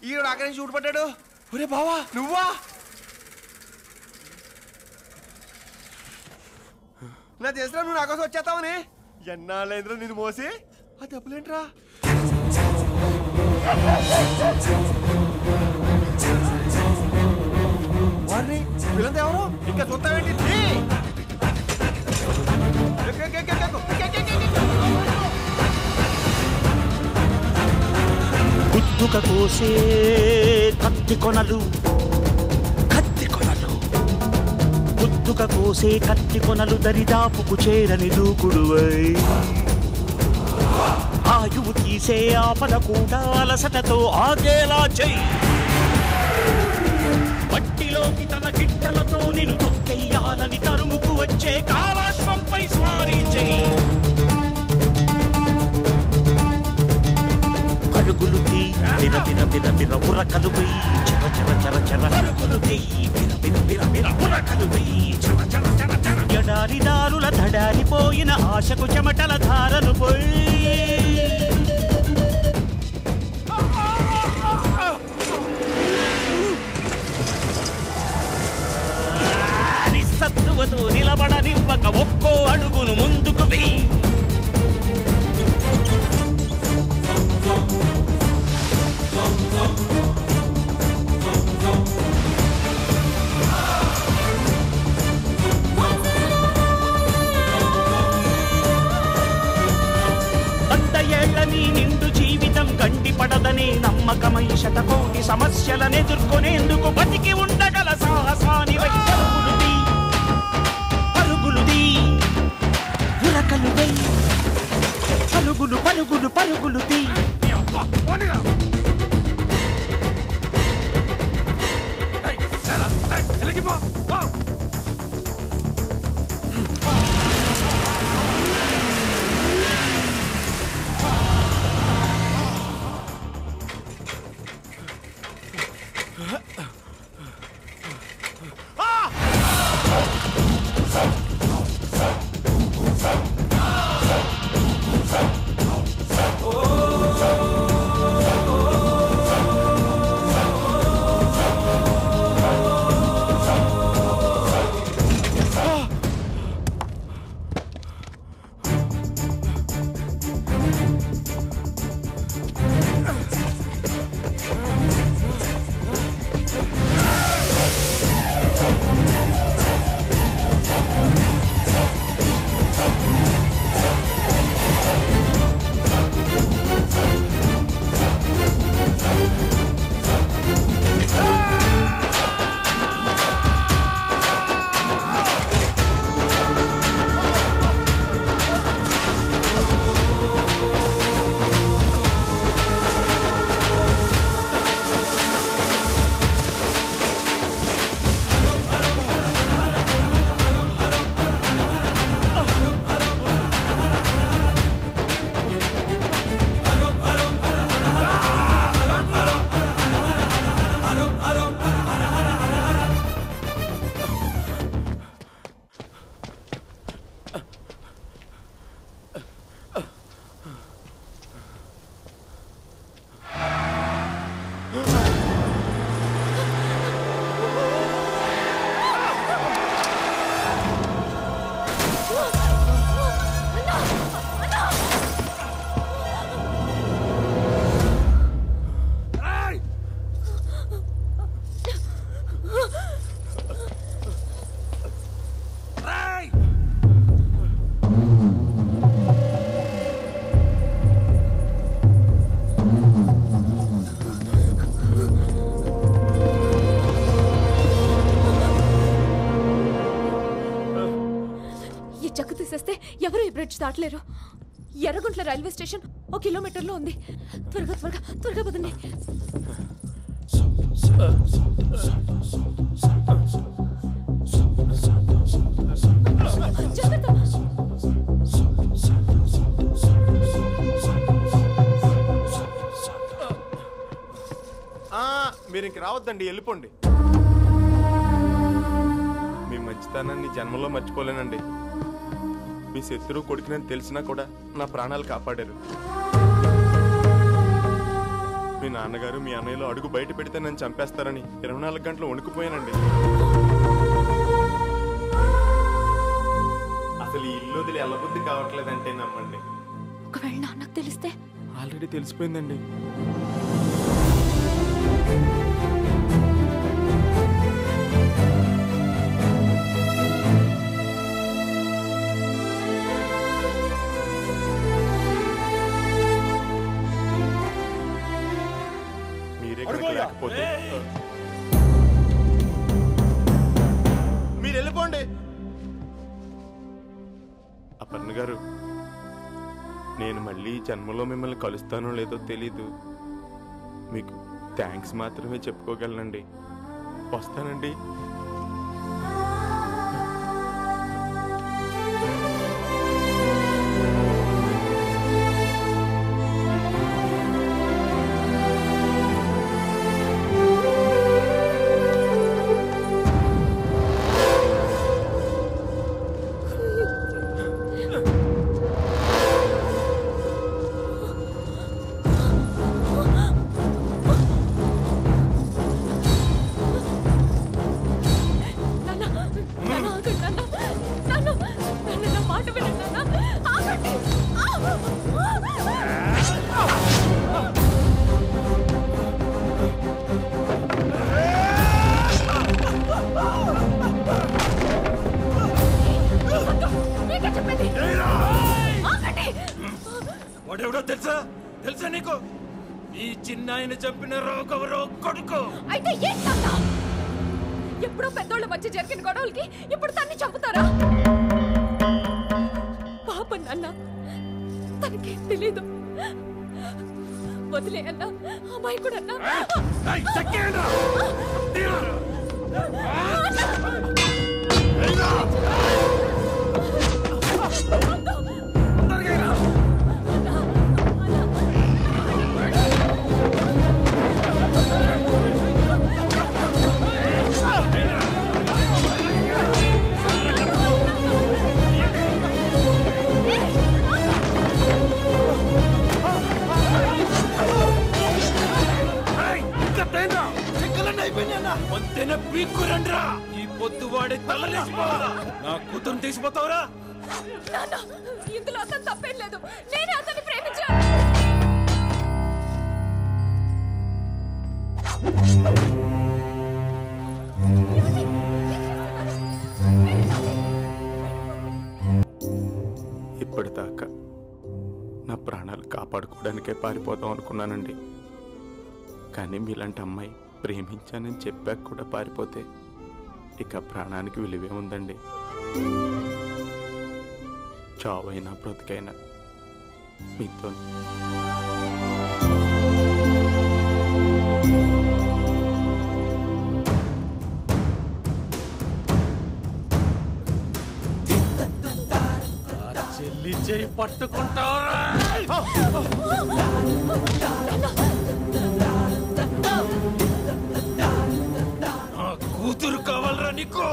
ఈరోడు అక్కడి నుంచి ఊడిపడ్డాడు. ఒరే బావా నువ్వా? నా చేసినా నువ్వు నా కోసం వచ్చేస్తావని. ఎన్నాళ్ళైందిరా నిన్ను మోసి. ఆ దెబ్బలేంట్రా? వారిని వీళ్ళంతా ఎవరు? ఇంకా చూస్తావేంటి? గుద్దుక కోసే కత్తి కొనలు, గుద్దుక కోసే కత్తి కొనలు దరిదాపుకు చేరని దూకుడువై, ఆయువు తీసే ఆపద కూడా అలసటతో ఆగేలా చెయ్యి. మట్టిలోకి తన గిట్టలతో నిన్ను తొక్కెయ్యాలని తరుముకు వచ్చే కాలాశ్వంపై స్వారీ చెయ్యి. పరుగులు తీ బిర బిర బిర బిర ఉరకలు వెయ్యి, చర చర చర చర పరుగులు తెయ్యి, బిర బిర బిర బిర ఉరకలు వెయ్యి, చర చర చర చర. ఎడారి దారుల దడారిపోయిన ఆశకు చెమటల ధారలు పోయి, నిస్సత్తువతో నిలబడనివ్వక ఒక్కో అడుగును ముందుకు వెయ్యి. నీ నిండు జీవితం గండిపడదనే నమ్మకమై శతకోటి సమస్యలనెదుర్కొనేందుకు బతికి ఉండగల సాహసానివై పరుగులుది ఉరకలుదై పరుగులు పరుగులు పరుగులుది. ఎవరు ఈ బ్రిడ్జ్ దాటలేరు. ఎర్రగుంట్ల రైల్వే స్టేషన్ 1 కిలోమీటర్లో ఉంది. త్వరగా త్వరగా త్వరగా పదండి. మీరు ఇంక రావద్దండి, వెళ్ళిపోండి. మీ మంచితనాన్ని జన్మలో మర్చిపోలేనండి. మీ శత్రువు కొడుకునని తెలిసినా కూడా నా ప్రాణాలు కాపాడారు. మీ నాన్నగారు మీ అన్నయ్యలో అడుగు బయట పెడితే నన్ను చంపేస్తారని 24 గంటలు వణుకుపోయానండి. అసలు ఈ ఇల్లు వదిలి ఎల్లబుద్ధి కావట్లేదంటే నమ్మండి. ఒకవేళ నాన్నకు తెలిస్తే? ఆల్రెడీ తెలిసిపోయిందండి. మీరు వెళ్ళిపోండి. అపర్ణ గారు, నేను మళ్ళీ జన్మలో మిమ్మల్ని కలుస్తానో లేదో తెలీదు. మీకు థ్యాంక్స్ మాత్రమే చెప్పుకోగలనండి. వస్తానండి. వాడెవడో తెలుసా నీకు? ఈ చిన్నాయన చంపిన రోగవరో కొడుకు. అయితే ఎప్పుడో పెద్దోళ్ళ మధ్య జరిగిన గొడవలకి ఇప్పుడు తన్ని చంపుతారా? పాపం నాన్న, తనకేం తెలీదు. వదిలే అన్న, అమ్మాయి కూడా అన్న. ఈ పొద్దు వాడి తలలేసిపోవాలా? నా కూతురు తీసిపోతావురా? ఇందులో అతను తప్పేం లేదు. నేనే అతన్ని ప్రేమించాను. ఇప్పటిదాకా నా ప్రాణాలు కాపాడుకోవడానికే పారిపోదాం అనుకున్నానండి. కానీ మీలాంటి అమ్మాయి ప్రేమించానని చెప్పాక కూడా పారిపోతే ఇక ప్రాణానికి విలువే ఉందండి. చావైనా బ్రతికైనా మీతో. చెల్లి చేయి పట్టుకుంటావరా? కూతురు కావాలరా నీకు?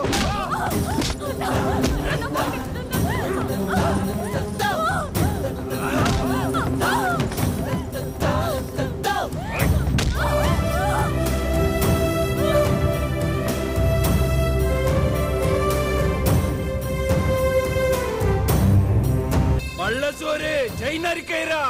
మళ్ళసోరే జై నరికైరా.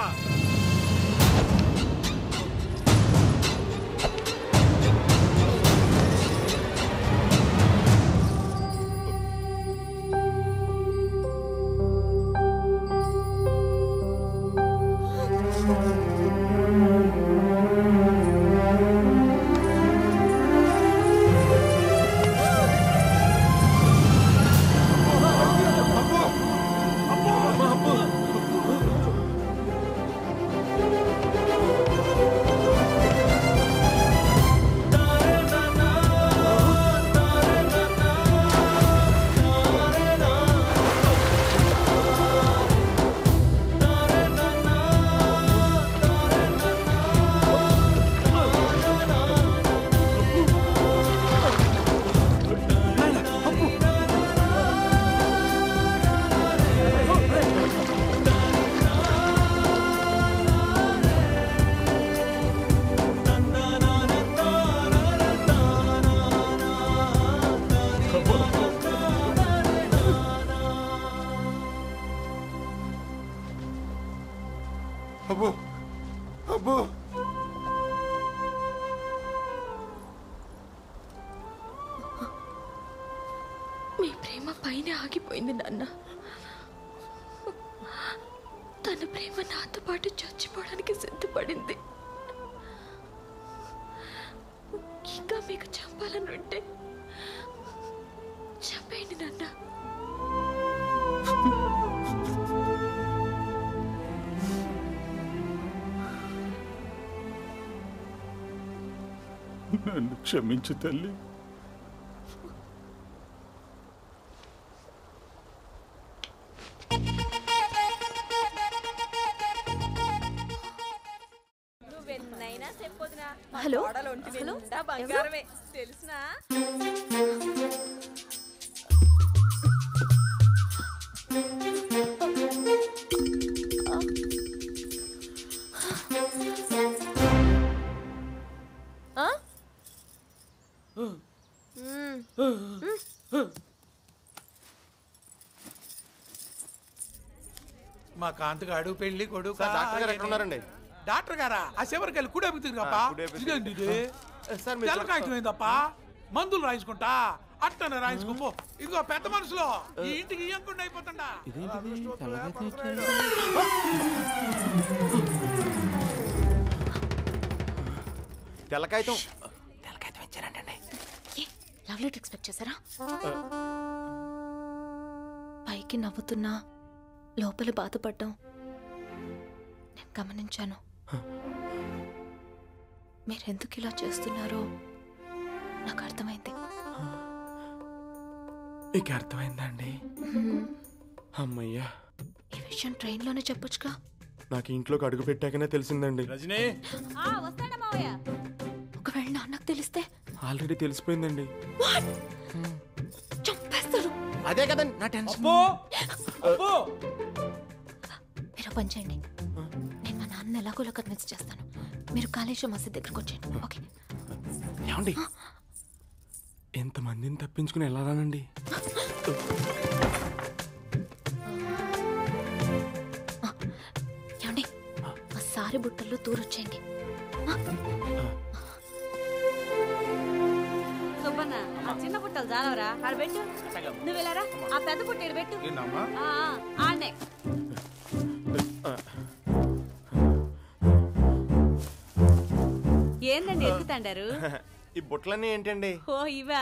పైన ఆగిపోయింది నాన్న. తన ప్రేమ నాతో పాటు చచ్చిపోవడానికి సిద్ధపడింది. ఇంకా మీకు చంపాలని ఉంటే చంపేయండి నాన్న. నన్ను క్షమించు తల్లి. హలో, బంగారమే తెలుసునా? మా కాంతగాడు పెళ్లి కొడుకు. డాక్టర్ గారు ఎక్కడ ఉన్నారండి? డాక్టర్ గారా? ఆ చివరికి వెళ్ళి కూడెప్పుతుందిరప్పా. ఇదేంటి ఇది? తెల్లకాయమైందప్పా. మందులు రాయించుకుంటా అట్టనే రాయించుకోపో. ఇదిగో పెద్ద మనుషులో ఈ ఇంటికి ఇయ్యకుండా అయిపోతుండా. తెల్లకాయతం ఇచ్చారంటండి. లవ్ లెటర్ ఎక్స్పెక్ట్ చేశారా? పైకి నవ్వుతున్నా లోపల బాధపడ్డం నేను గమనించాను. మీరెందుకు ఇలా చేస్తున్నారో నాకు అర్థమైంది. మీకు అర్థమైందండి? అమ్మయ్యా, ఈ విషయం ట్రైన్లోనే చెప్పొచ్చుగా. నాకు ఇంట్లోకి అడుగు పెట్టాకనే తెలిసిందండి. రజనీ, ఒకవేళ నాన్నకు తెలిస్తే? ఆల్రెడీ తెలిసిపోయిందండి. చంపేస్తాడు. అదే కదండి నా టెన్షన్. మీరు పని చేయండి, నేను మా నాన్న ఎలాగోలా కన్విన్స్ చేస్తాను. మీరు కాళేశ్వరం మసీద్ దగ్గరకు వచ్చేయండి. ఓకే? ఏమండి, ఎంతమందిని తప్పించుకుని ఎలా రానండి? ఏమండి, ఆ సారి బుట్టల్లో తూరొచ్చేయండి. సుబ్బన్న, ఆ చిన్న బుట్టలు జాలవరా ఆడ పెట్టు. నువ్వు వెళ్ళారా? ఆ పెద్ద బుట్ట పెట్టు. ఆడనే ఏందండి ఎత్తుతండారు? ఈ బుట్టలన్నీ ఏంటండి? ఓ ఇవా,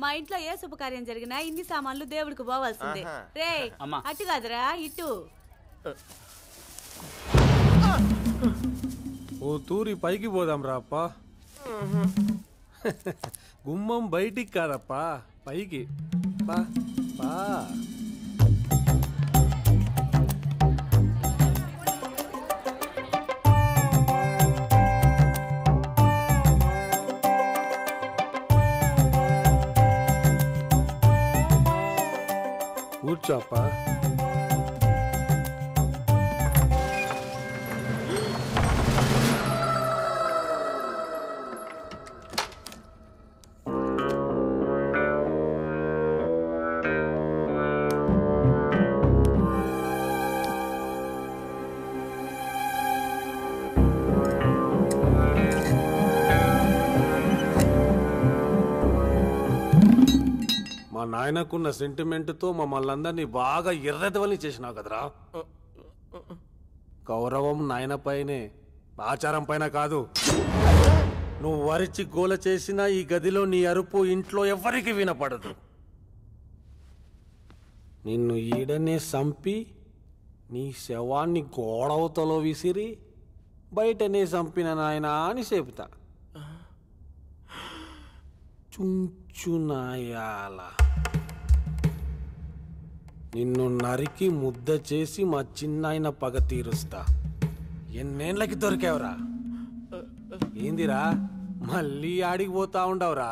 మా ఇంట్లో ఏ శుభకార్యం జరిగినా ఇన్ని సామాన్లు దేవుడికి పోవాల్సిందే. రే అటు కాదురా ఇటు. ఓ తూరి పైకి పోదాం రాప్పా. గుమ్మం బయటికి కాదప్పా, పైకి పా పా. కూర్చోప్పా. మా నాయనకున్న సెంటిమెంట్తో మమ్మల్ని అందరినీ బాగా ఎర్రదవల్ని చేసినావు కదరా. గౌరవం నాయన పైనే, ఆచారం పైన కాదు. నువ్వు వరిచి గోల చేసిన ఈ గదిలో నీ అరుపు ఇంట్లో ఎవరికి వినపడదు. నిన్ను ఈడనే సంపి నీ శవాన్ని గోడవతలో విసిరి బయటనే సంపిన నాయనా అని చెబుతా. చుంచునాయాల నిన్ను నరికి ముద్ద చేసి మా చిన్నాయన పగ తీరుస్తా. ఎన్నేళ్ళకి దొరికావురా? ఏందిరా మళ్ళీ ఆడికి పోతా ఉండవురా?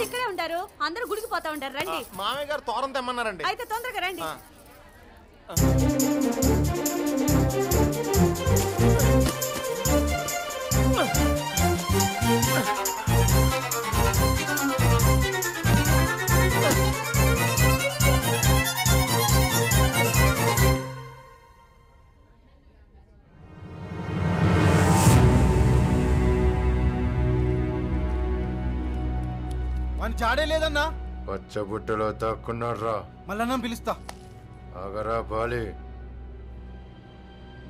ఇక్కడే ఉంటారు, అందరూ గుడికి పోతారు. పోతా ఉంటారు రండి. మామయ్య గారు తోరం తెమ్మన్నారండి. అయితే తొందరగా రండి. జాడే లేదన్నా. పచ్చబుట్టలో దాక్కున్నాడ్రా. మళ్ళా పిలుస్తా. ఆగరా బాలి.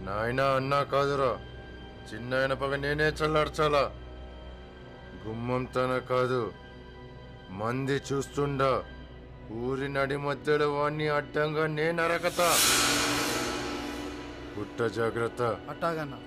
నాయన అన్నా కాదురా, చిన్నాయన పగ నేనే చల్లార్చాలా. గుమ్మం తన కాదు, మంది చూస్తుండా ఊరి నడి మధ్యలో వాణ్ణి అడ్డంగా నేను అరకతా. పుట్ట జాగ్రత్త. అట్టాగన్నా.